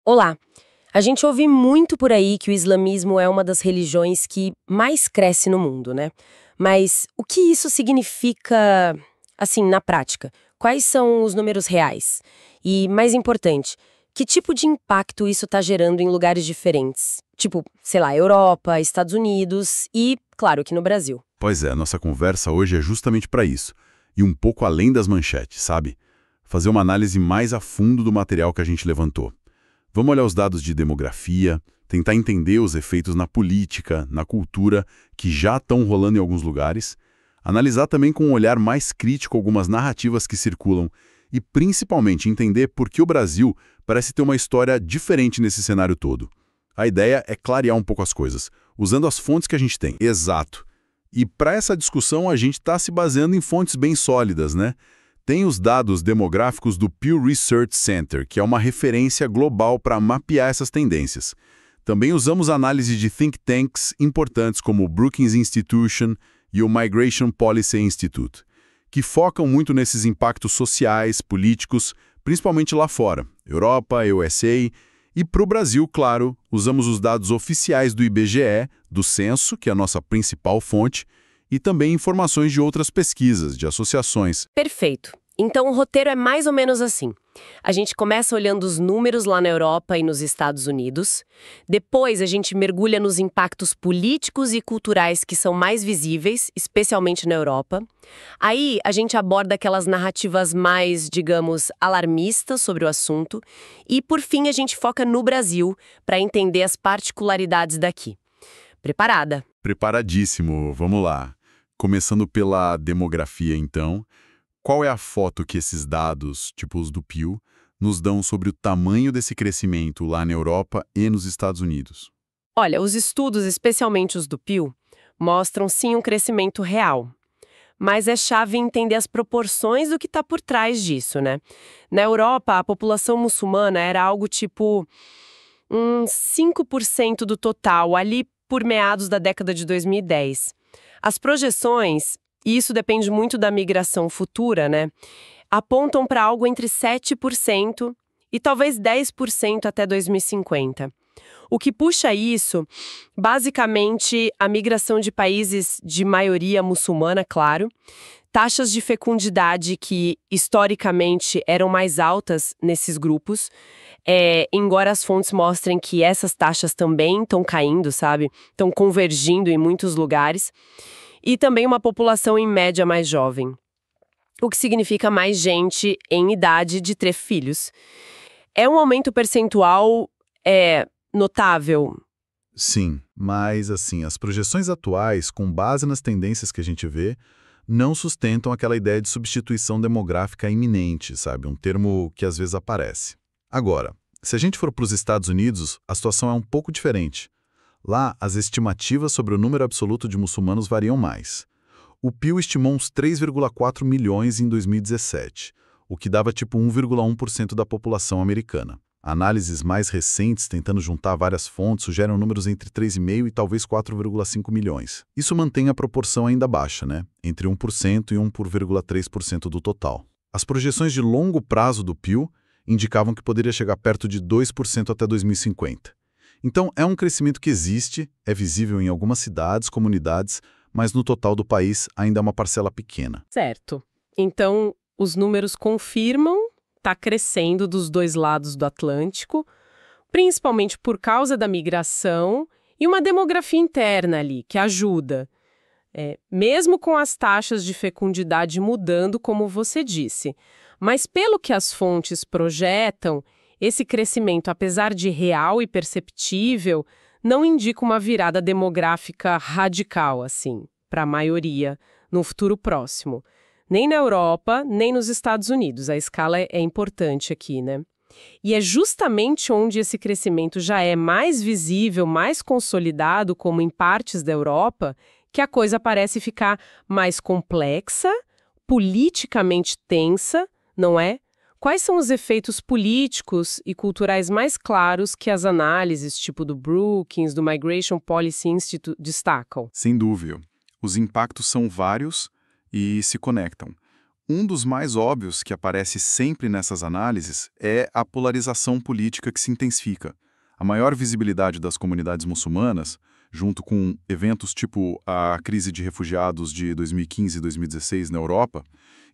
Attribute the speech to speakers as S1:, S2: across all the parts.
S1: Olá! A gente ouve muito por aí que o islamismo é uma das religiões que mais cresce no mundo, né? Mas o que isso significa, assim, na prática? Quais são os números reais? E, mais importante, que tipo de impacto isso está gerando em lugares diferentes? Tipo, sei lá, Europa, Estados Unidos e, claro, aqui no Brasil.
S2: Pois é, nossa conversa hoje é justamente para isso. E um pouco além das manchetes, sabe? Fazer uma análise mais a fundo do material que a gente levantou. Vamos olhar os dados de demografia, tentar entender os efeitos na política, na cultura, que já estão rolando em alguns lugares, analisar também com um olhar mais crítico algumas narrativas que circulam e, principalmente, entender por que o Brasil parece ter uma história diferente nesse cenário todo. A ideia é clarear um pouco as coisas, usando as fontes que a gente tem. Exato. E para essa discussão a gente está se baseando em fontes bem sólidas, né? Tem os dados demográficos do Pew Research Center, que é uma referência global para mapear essas tendências. Também usamos análise de think tanks importantes como o Brookings Institution e o Migration Policy Institute, que focam muito nesses impactos sociais, políticos, principalmente lá fora, Europa, USA, e para o Brasil, claro, usamos os dados oficiais do IBGE, do Censo, que é a nossa principal fonte, e também informações de outras pesquisas, de associações.
S1: Perfeito. Então o roteiro é mais ou menos assim. A gente começa olhando os números lá na Europa e nos Estados Unidos. Depois a gente mergulha nos impactos políticos e culturais que são mais visíveis, especialmente na Europa. Aí a gente aborda aquelas narrativas mais, digamos, alarmistas sobre o assunto. E por fim a gente foca no Brasil para entender as particularidades daqui. Preparada?
S2: Preparadíssimo, vamos lá. Começando pela demografia, então. Qual é a foto que esses dados, tipo os do Pew, nos dão sobre o tamanho desse crescimento lá na Europa e nos Estados Unidos?
S1: Olha, os estudos, especialmente os do Pew, mostram sim um crescimento real. Mas é chave entender as proporções do que está por trás disso, né? Na Europa, a população muçulmana era algo tipo 5% do total, ali por meados da década de 2010. As projeções, e isso depende muito da migração futura, né? Apontam para algo entre 7% e talvez 10% até 2050. O que puxa isso, basicamente, a migração de países de maioria muçulmana, claro, taxas de fecundidade que, historicamente, eram mais altas nesses grupos, embora as fontes mostrem que essas taxas também estão caindo, sabe? Estão convergindo em muitos lugares. E também uma população, em média, mais jovem. O que significa mais gente em idade de ter filhos. É um aumento percentual notável.
S2: Sim, mas assim, as projeções atuais, com base nas tendências que a gente vê, não sustentam aquela ideia de substituição demográfica iminente, sabe? Um termo que às vezes aparece. Agora, se a gente for para os Estados Unidos, a situação é um pouco diferente. Lá, as estimativas sobre o número absoluto de muçulmanos variam mais. O Pew estimou uns 3,4 milhões em 2017, o que dava tipo 1,1% da população americana. Análises mais recentes, tentando juntar várias fontes, sugerem números entre 3,5 e talvez 4,5 milhões. Isso mantém a proporção ainda baixa, né? Entre 1% e 1,3% do total. As projeções de longo prazo do Pew indicavam que poderia chegar perto de 2% até 2050. Então, é um crescimento que existe, é visível em algumas cidades, comunidades, mas no total do país ainda é uma parcela pequena.
S1: Certo. Então, os números confirmam está crescendo dos dois lados do Atlântico, principalmente por causa da migração e uma demografia interna ali, que ajuda. Mesmo com as taxas de fecundidade mudando, como você disse. Mas pelo que as fontes projetam, esse crescimento, apesar de real e perceptível, não indica uma virada demográfica radical, assim, para a maioria, no futuro próximo. Nem na Europa, nem nos Estados Unidos. A escala é importante aqui, né? E é justamente onde esse crescimento já é mais visível, mais consolidado, como em partes da Europa, que a coisa parece ficar mais complexa, politicamente tensa, não é? Quais são os efeitos políticos e culturais mais claros que as análises, tipo do Brookings, do Migration Policy Institute, destacam?
S3: Sem dúvida. Os impactos são vários e se conectam. Um dos mais óbvios que aparece sempre nessas análises é a polarização política que se intensifica. A maior visibilidade das comunidades muçulmanas, junto com eventos tipo a crise de refugiados de 2015 e 2016 na Europa,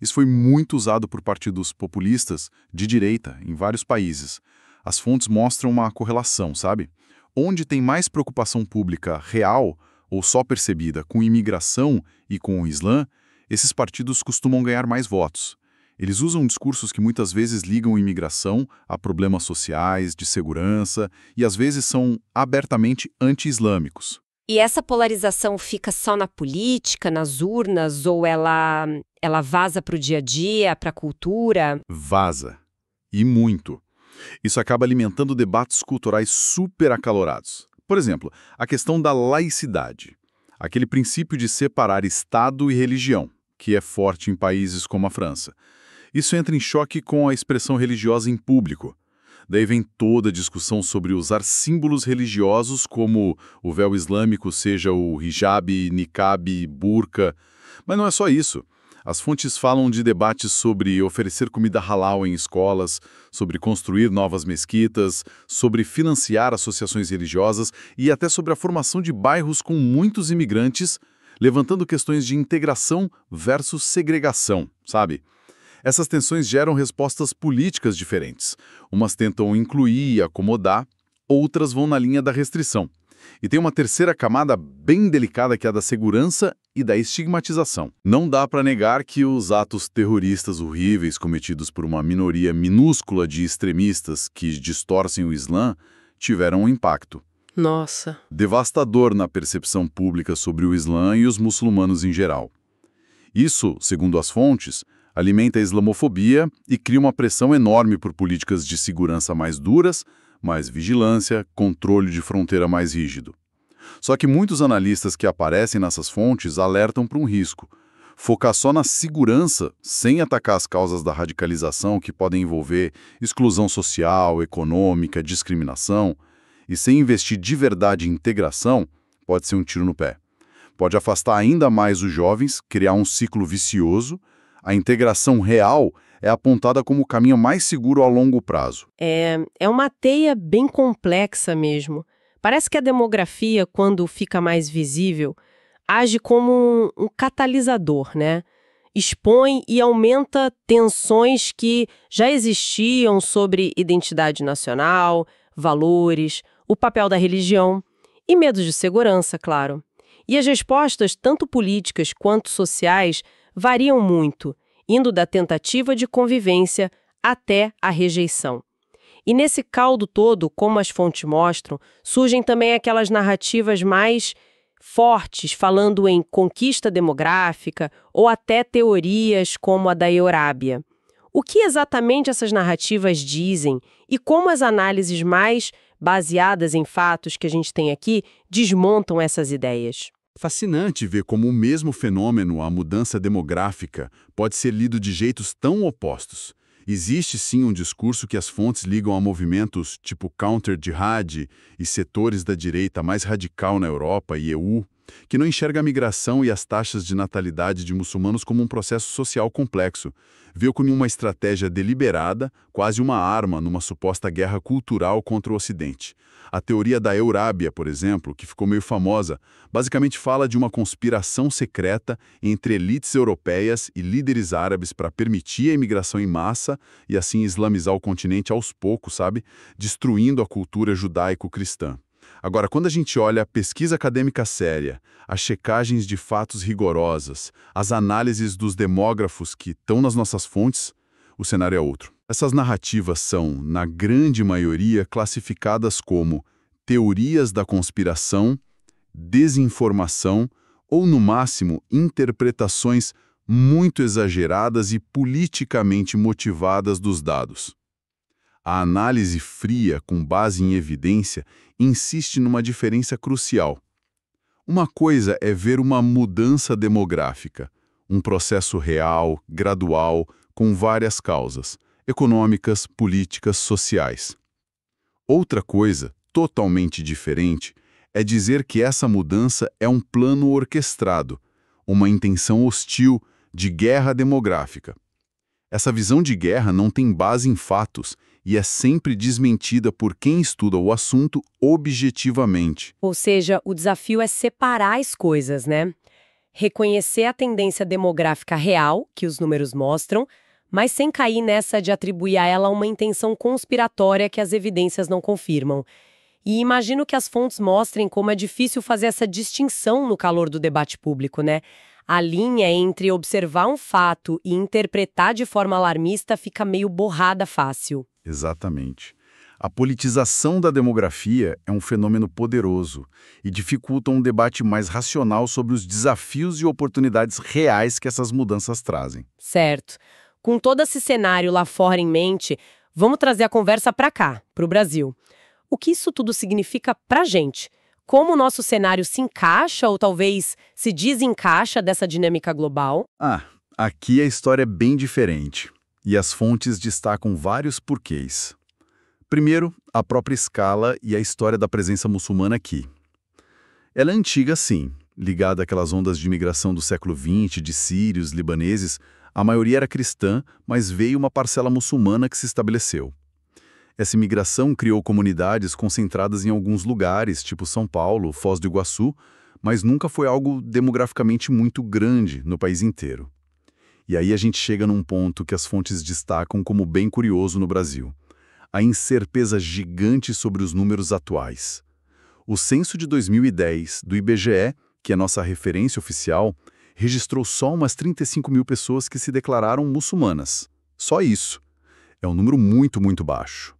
S3: isso foi muito usado por partidos populistas de direita em vários países. As fontes mostram uma correlação, sabe? Onde tem mais preocupação pública real ou só percebida com imigração e com o Islã, esses partidos costumam ganhar mais votos. Eles usam discursos que muitas vezes ligam imigração a problemas sociais, de segurança, e às vezes são abertamente anti-islâmicos.
S4: E essa polarização fica só na política, nas urnas, ou ela vaza para o dia a dia, para a cultura?
S3: Vaza. E muito. Isso acaba alimentando debates culturais super acalorados. Por exemplo, a questão da laicidade. Aquele princípio de separar Estado e religião, que é forte em países como a França. Isso entra em choque com a expressão religiosa em público. Daí vem toda a discussão sobre usar símbolos religiosos como o véu islâmico, seja o hijab, niqab, burca. Mas não é só isso. As fontes falam de debates sobre oferecer comida halal em escolas, sobre construir novas mesquitas, sobre financiar associações religiosas e até sobre a formação de bairros com muitos imigrantes, levantando questões de integração versus segregação, sabe? Essas tensões geram respostas políticas diferentes. Umas tentam incluir e acomodar, outras vão na linha da restrição. E tem uma terceira camada bem delicada que é a da segurança e da estigmatização. Não dá para negar que os atos terroristas horríveis cometidos por uma minoria minúscula de extremistas que distorcem o Islã tiveram um impacto.
S1: Nossa.
S3: Devastador na percepção pública sobre o Islã e os muçulmanos em geral. Isso, segundo as fontes, alimenta a islamofobia e cria uma pressão enorme por políticas de segurança mais duras, mais vigilância, controle de fronteira mais rígido. Só que muitos analistas que aparecem nessas fontes alertam para um risco. Focar só na segurança, sem atacar as causas da radicalização que podem envolver exclusão social, econômica, discriminação, e sem investir de verdade em integração, pode ser um tiro no pé. Pode afastar ainda mais os jovens, criar um ciclo vicioso. A integração real é apontada como o caminho mais seguro a longo prazo.
S1: É uma teia bem complexa mesmo. Parece que a demografia, quando fica mais visível, age como um catalisador, né? Expõe e aumenta tensões que já existiam sobre identidade nacional, valores, o papel da religião e medos de segurança, claro. E as respostas, tanto políticas quanto sociais, variam muito, indo da tentativa de convivência até a rejeição. E nesse caldo todo, como as fontes mostram, surgem também aquelas narrativas mais fortes, falando em conquista demográfica ou até teorias como a da Eurábia. O que exatamente essas narrativas dizem e como as análises mais baseadas em fatos que a gente tem aqui desmontam essas ideias?
S2: Fascinante ver como o mesmo fenômeno, a mudança demográfica, pode ser lido de jeitos tão opostos. Existe sim um discurso que as fontes ligam a movimentos tipo counter-jihad e setores da direita mais radical na Europa e EU, que não enxerga a migração e as taxas de natalidade de muçulmanos como um processo social complexo. Vê como uma estratégia deliberada, quase uma arma numa suposta guerra cultural contra o Ocidente. A teoria da Eurábia, por exemplo, que ficou meio famosa, basicamente fala de uma conspiração secreta entre elites europeias e líderes árabes para permitir a imigração em massa e assim islamizar o continente aos poucos, sabe? Destruindo a cultura judaico-cristã. Agora, quando a gente olha a pesquisa acadêmica séria, as checagens de fatos rigorosas, as análises dos demógrafos que estão nas nossas fontes, o cenário é outro. Essas narrativas são, na grande maioria, classificadas como teorias da conspiração, desinformação ou, no máximo, interpretações muito exageradas e politicamente motivadas dos dados. A análise fria, com base em evidência, insiste numa diferença crucial. Uma coisa é ver uma mudança demográfica, um processo real, gradual, com várias causas, econômicas, políticas, sociais. Outra coisa, totalmente diferente, é dizer que essa mudança é um plano orquestrado, uma intenção hostil de guerra demográfica.
S3: Essa visão de guerra não tem base em fatos e é sempre desmentida por quem estuda o assunto objetivamente.
S4: Ou seja, o desafio é separar as coisas, né? Reconhecer a tendência demográfica real, que os números mostram, mas sem cair nessa de atribuir a ela uma intenção conspiratória que as evidências não confirmam. E imagino que as fontes mostrem como é difícil fazer essa distinção no calor do debate público, né? A linha entre observar um fato e interpretar de forma alarmista fica meio borrada fácil.
S3: Exatamente. A politização da demografia é um fenômeno poderoso e dificulta um debate mais racional sobre os desafios e oportunidades reais que essas mudanças trazem.
S4: Certo. Com todo esse cenário lá fora em mente, vamos trazer a conversa para cá, para o Brasil. O que isso tudo significa para a gente? Como o nosso cenário se encaixa ou talvez se desencaixa dessa dinâmica global?
S3: Aqui a história é bem diferente e as fontes destacam vários porquês. Primeiro, a própria escala e a história da presença muçulmana aqui. Ela é antiga, sim, ligada àquelas ondas de imigração do século XX, de sírios, libaneses. A maioria era cristã, mas veio uma parcela muçulmana que se estabeleceu. Essa imigração criou comunidades concentradas em alguns lugares, tipo São Paulo, Foz do Iguaçu, mas nunca foi algo demograficamente muito grande no país inteiro. E aí a gente chega num ponto que as fontes destacam como bem curioso no Brasil: a incerteza gigante sobre os números atuais. O censo de 2010 do IBGE, que é nossa referência oficial, registrou só umas 35 mil pessoas que se declararam muçulmanas. Só isso. É um número muito, muito baixo.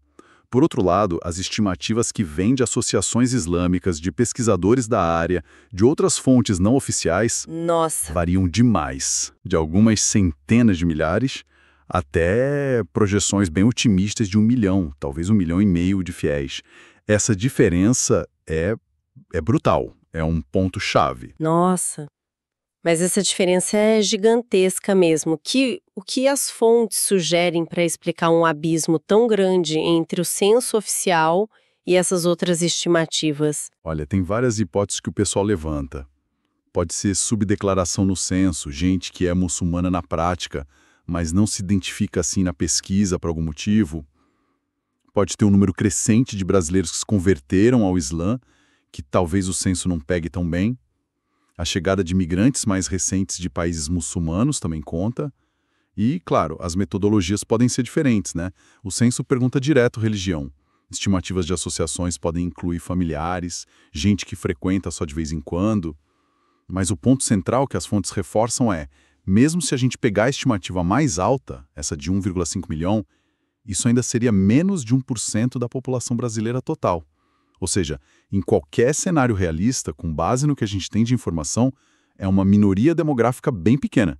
S3: Por outro lado, as estimativas que vêm de associações islâmicas, de pesquisadores da área, de outras fontes não oficiais, variam demais, de algumas centenas de milhares até projeções bem otimistas de 1 milhão, talvez 1,5 milhão de fiéis. Essa diferença é brutal, é um ponto-chave.
S4: Nossa! Mas essa diferença é gigantesca mesmo. O que as fontes sugerem para explicar um abismo tão grande entre o censo oficial e essas outras estimativas?
S3: Olha, tem várias hipóteses que o pessoal levanta. Pode ser subdeclaração no censo, gente que é muçulmana na prática, mas não se identifica assim na pesquisa por algum motivo. Pode ter um número crescente de brasileiros que se converteram ao Islã, que talvez o censo não pegue tão bem. A chegada de imigrantes mais recentes de países muçulmanos também conta. E, claro, as metodologias podem ser diferentes, né? O censo pergunta direto religião. Estimativas de associações podem incluir familiares, gente que frequenta só de vez em quando. Mas o ponto central que as fontes reforçam é: mesmo se a gente pegar a estimativa mais alta, essa de 1,5 milhão, isso ainda seria menos de 1% da população brasileira total. Ou seja, em qualquer cenário realista, com base no que a gente tem de informação, é uma minoria demográfica bem pequena.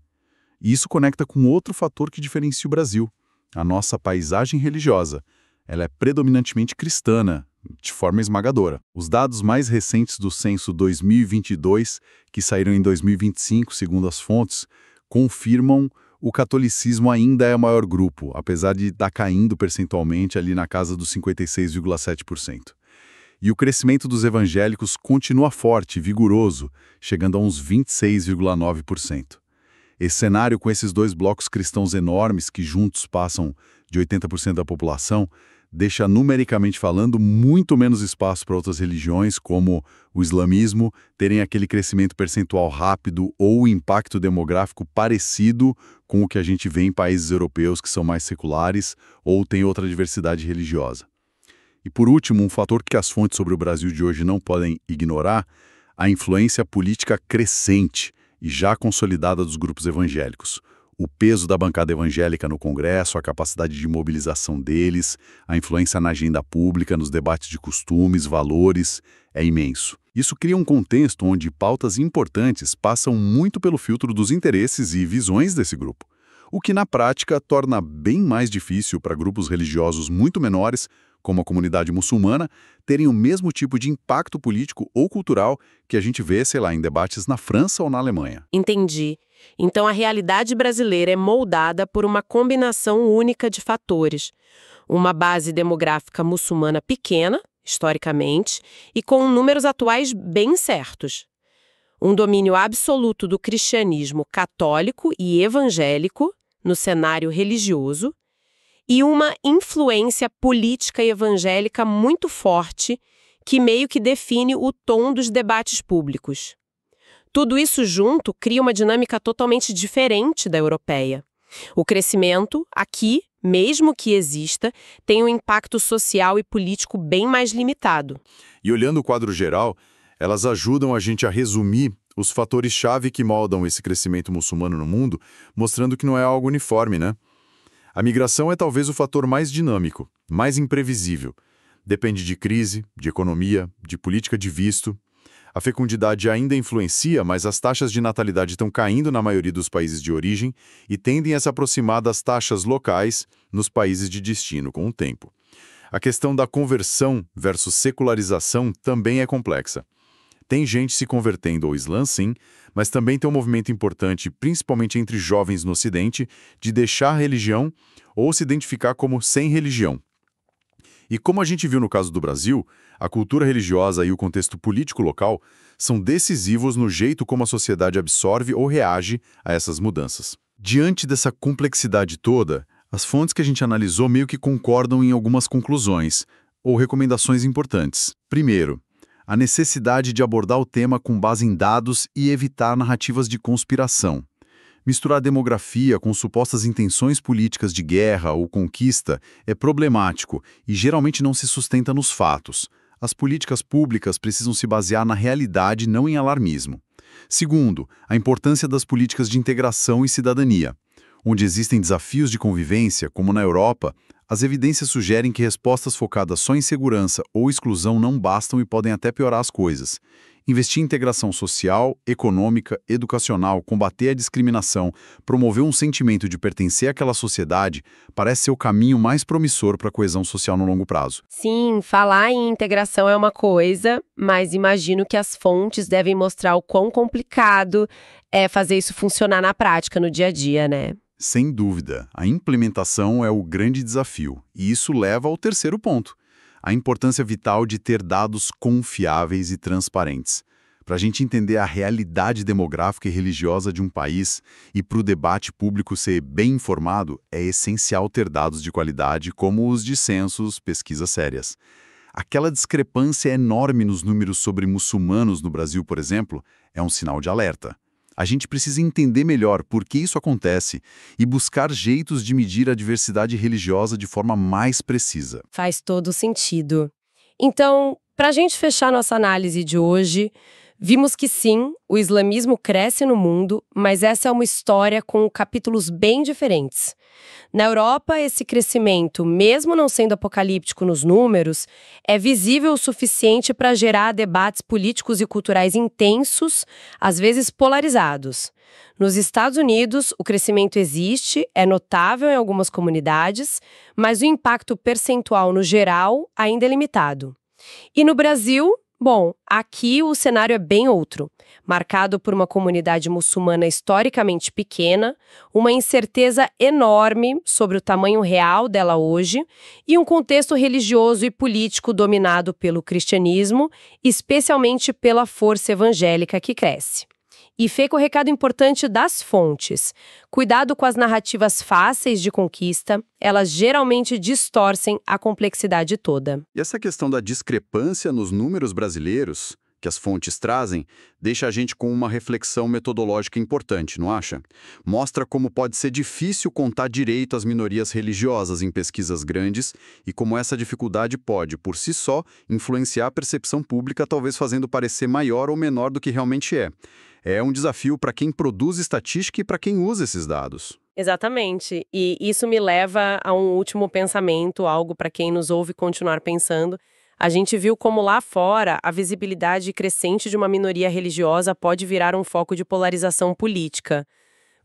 S3: E isso conecta com outro fator que diferencia o Brasil: a nossa paisagem religiosa. Ela é predominantemente cristã, de forma esmagadora. Os dados mais recentes do censo 2022, que saíram em 2025, segundo as fontes, confirmam o catolicismo ainda é o maior grupo, apesar de estar caindo percentualmente ali na casa dos 56,7%. E o crescimento dos evangélicos continua forte e vigoroso, chegando a uns 26,9%. Esse cenário, com esses dois blocos cristãos enormes que juntos passam de 80% da população, deixa, numericamente falando, muito menos espaço para outras religiões, como o islamismo, terem aquele crescimento percentual rápido ou o impacto demográfico parecido com o que a gente vê em países europeus que são mais seculares ou têm outra diversidade religiosa. E por último, um fator que as fontes sobre o Brasil de hoje não podem ignorar: a influência política crescente e já consolidada dos grupos evangélicos. O peso da bancada evangélica no Congresso, a capacidade de mobilização deles, a influência na agenda pública, nos debates de costumes, valores, é imenso. Isso cria um contexto onde pautas importantes passam muito pelo filtro dos interesses e visões desse grupo, o que na prática torna bem mais difícil para grupos religiosos muito menores, como a comunidade muçulmana, terem o mesmo tipo de impacto político ou cultural que a gente vê, sei lá, em debates na França ou na Alemanha.
S1: Entendi. Então a realidade brasileira é moldada por uma combinação única de fatores. Uma base demográfica muçulmana pequena, historicamente, e com números atuais bem certos. Um domínio absoluto do cristianismo católico e evangélico, no cenário religioso e uma influência política e evangélica muito forte que meio que define o tom dos debates públicos. Tudo isso junto cria uma dinâmica totalmente diferente da europeia. O crescimento, aqui, mesmo que exista, tem um impacto social e político bem mais limitado.
S3: E olhando o quadro geral, elas ajudam a gente a resumir os fatores-chave que moldam esse crescimento muçulmano no mundo, mostrando que não é algo uniforme, né? A migração é talvez o fator mais dinâmico, mais imprevisível. Depende de crise, de economia, de política de visto. A fecundidade ainda influencia, mas as taxas de natalidade estão caindo na maioria dos países de origem e tendem a se aproximar das taxas locais nos países de destino com o tempo. A questão da conversão versus secularização também é complexa. Tem gente se convertendo ao Islã, sim, mas também tem um movimento importante, principalmente entre jovens no Ocidente, de deixar a religião ou se identificar como sem religião. E como a gente viu no caso do Brasil, a cultura religiosa e o contexto político local são decisivos no jeito como a sociedade absorve ou reage a essas mudanças. Diante dessa complexidade toda, as fontes que a gente analisou meio que concordam em algumas conclusões ou recomendações importantes. Primeiro, a necessidade de abordar o tema com base em dados e evitar narrativas de conspiração. Misturar demografia com supostas intenções políticas de guerra ou conquista é problemático e geralmente não se sustenta nos fatos. As políticas públicas precisam se basear na realidade, não em alarmismo. Segundo, a importância das políticas de integração e cidadania. Onde existem desafios de convivência, como na Europa, as evidências sugerem que respostas focadas só em segurança ou exclusão não bastam e podem até piorar as coisas. Investir em integração social, econômica, educacional, combater a discriminação, promover um sentimento de pertencer àquela sociedade, parece ser o caminho mais promissor para a coesão social no longo prazo.
S4: Sim, falar em integração é uma coisa, mas imagino que as fontes devem mostrar o quão complicado é fazer isso funcionar na prática, no dia a dia, né?
S3: Sem dúvida, a implementação é o grande desafio, e isso leva ao terceiro ponto. A importância vital de ter dados confiáveis e transparentes. Para a gente entender a realidade demográfica e religiosa de um país e para o debate público ser bem informado, é essencial ter dados de qualidade como os de censos, pesquisas sérias. Aquela discrepância enorme nos números sobre muçulmanos no Brasil, por exemplo, é um sinal de alerta. A gente precisa entender melhor por que isso acontece e buscar jeitos de medir a diversidade religiosa de forma mais precisa.
S4: Faz todo sentido. Então, para a gente fechar nossa análise de hoje, vimos que sim, o islamismo cresce no mundo, mas essa é uma história com capítulos bem diferentes. Na Europa, esse crescimento, mesmo não sendo apocalíptico nos números, é visível o suficiente para gerar debates políticos e culturais intensos, às vezes polarizados. Nos Estados Unidos, o crescimento existe, é notável em algumas comunidades, mas o impacto percentual no geral ainda é limitado. E no Brasil, bom, aqui o cenário é bem outro, marcado por uma comunidade muçulmana historicamente pequena, uma incerteza enorme sobre o tamanho real dela hoje e um contexto religioso e político dominado pelo cristianismo, especialmente pela força evangélica que cresce. E fica o recado importante das fontes. Cuidado com as narrativas fáceis de conquista, elas geralmente distorcem a complexidade toda.
S3: E essa questão da discrepância nos números brasileiros que as fontes trazem, deixa a gente com uma reflexão metodológica importante, não acha? Mostra como pode ser difícil contar direito as minorias religiosas em pesquisas grandes e como essa dificuldade pode, por si só, influenciar a percepção pública, talvez fazendo parecer maior ou menor do que realmente é. É um desafio para quem produz estatística e para quem usa esses dados.
S1: Exatamente. E isso me leva a um último pensamento, algo para quem nos ouve continuar pensando. A gente viu como lá fora a visibilidade crescente de uma minoria religiosa pode virar um foco de polarização política.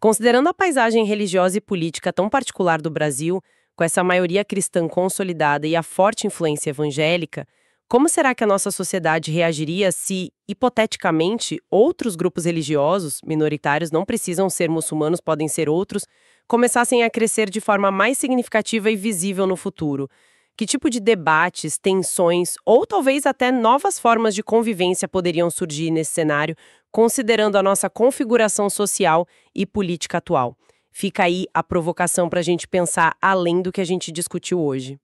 S1: Considerando a paisagem religiosa e política tão particular do Brasil, com essa maioria cristã consolidada e a forte influência evangélica, como será que a nossa sociedade reagiria se, hipoteticamente, outros grupos religiosos, minoritários, não precisam ser muçulmanos, podem ser outros, começassem a crescer de forma mais significativa e visível no futuro? Que tipo de debates, tensões ou talvez até novas formas de convivência poderiam surgir nesse cenário, considerando a nossa configuração social e política atual?
S4: Fica aí a provocação para a gente pensar além do que a gente discutiu hoje.